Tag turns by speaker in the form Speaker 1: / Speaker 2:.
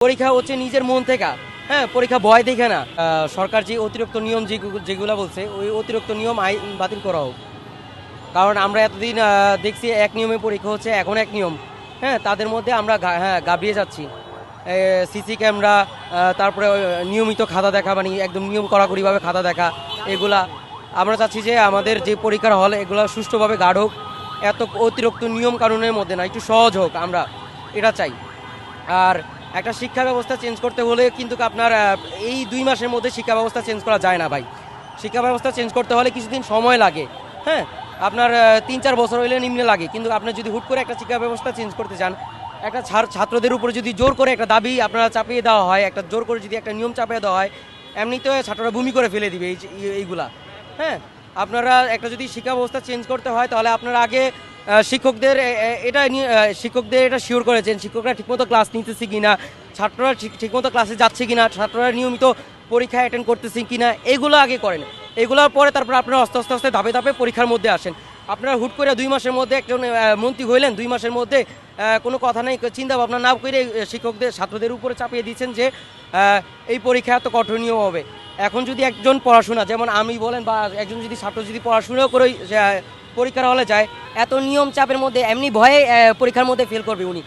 Speaker 1: পরীক্ষা হচ্ছে নিজের মন থেকে। হ্যাঁ, পরীক্ষা ভয় দেখে না। সরকার যে অতিরিক্ত নিয়ম যেগুলো বলছে ওই অতিরিক্ত নিয়ম বাতিল করা হোক। কারণ আমরা এতদিন দেখছি এক নিয়মে পরীক্ষা হচ্ছে, এখন এক নিয়ম। হ্যাঁ, তাদের মধ্যে আমরা গাবড়িয়ে যাচ্ছি। সিসি ক্যামেরা, তারপরে নিয়মিত খাতা দেখা, মানে একদম নিয়ম কড়াকড়িভাবে খাতা দেখা, এগুলা আমরা চাচ্ছি যে আমাদের যে পরীক্ষার হল এগুলো সুষ্ঠুভাবে গাঢ় হোক। এত অতিরিক্ত নিয়ম কানুনের মধ্যে না, একটু সহজ হোক, আমরা এটা চাই। আর একটা শিক্ষা ব্যবস্থা চেঞ্জ করতে হলে কিন্তু আপনার এই 2 মাসের মধ্যে শিক্ষা ব্যবস্থা চেঞ্জ করা যায় না ভাই। শিক্ষা ব্যবস্থা চেঞ্জ করতে হলে কিছুদিন সময় লাগে। হ্যাঁ, আপনার 3-4 বছর হইলে নিম্নে লাগে। কিন্তু আপনি যদি হুট করে একটা শিক্ষা ব্যবস্থা চেঞ্জ করতে চান, একটা ছাত্রদের উপরে যদি জোর করে একটা দাবি আপনারা চাপিয়ে দেওয়া হয়, একটা জোর করে যদি একটা নিয়ম চাপিয়ে দেওয়া হয়, এমনিতে ছাত্ররা বমি করে ফেলে দিবে এইগুলা। হ্যাঁ, আপনারা একটা যদি শিক্ষা ব্যবস্থা চেঞ্জ করতে হয় তাহলে আপনারা আগে শিক্ষকদের এটা নিয়ে শিক্ষকদের এটা শিওর করেছেন শিক্ষকরা ঠিকমতো ক্লাস নিতেছে কিনা, ছাত্ররা ঠিকমতো ক্লাসে যাচ্ছে কিনা, ছাত্ররা নিয়মিত পরীক্ষা অ্যাটেন্ড করতেছে কিনা, এগুলো আগে করেন। এগুলোর পরে তারপর আপনারা আস্তে আস্তে আস্তে ধাপে ধাপে পরীক্ষার মধ্যে আসেন। আপনারা হুট করে 2 মাসের মধ্যে একজন মন্ত্রী হইলেন, 2 মাসের মধ্যে কোনো কথা নেই, চিন্তা ভাবনা না করে শিক্ষকদের ছাত্রদের উপরে চাপিয়ে দিচ্ছেন যে এই পরীক্ষা এত কঠোরনীয় হবে। এখন যদি একজন পড়াশোনা, যেমন আমি বলেন বা একজন যদি ছাত্র যদি পড়াশোনাও করে পরীক্ষার হলে যায়, এত নিয়ম চাপের মধ্যে এমনি ভয়ে পরীক্ষার মধ্যে ফেল করবে উনি।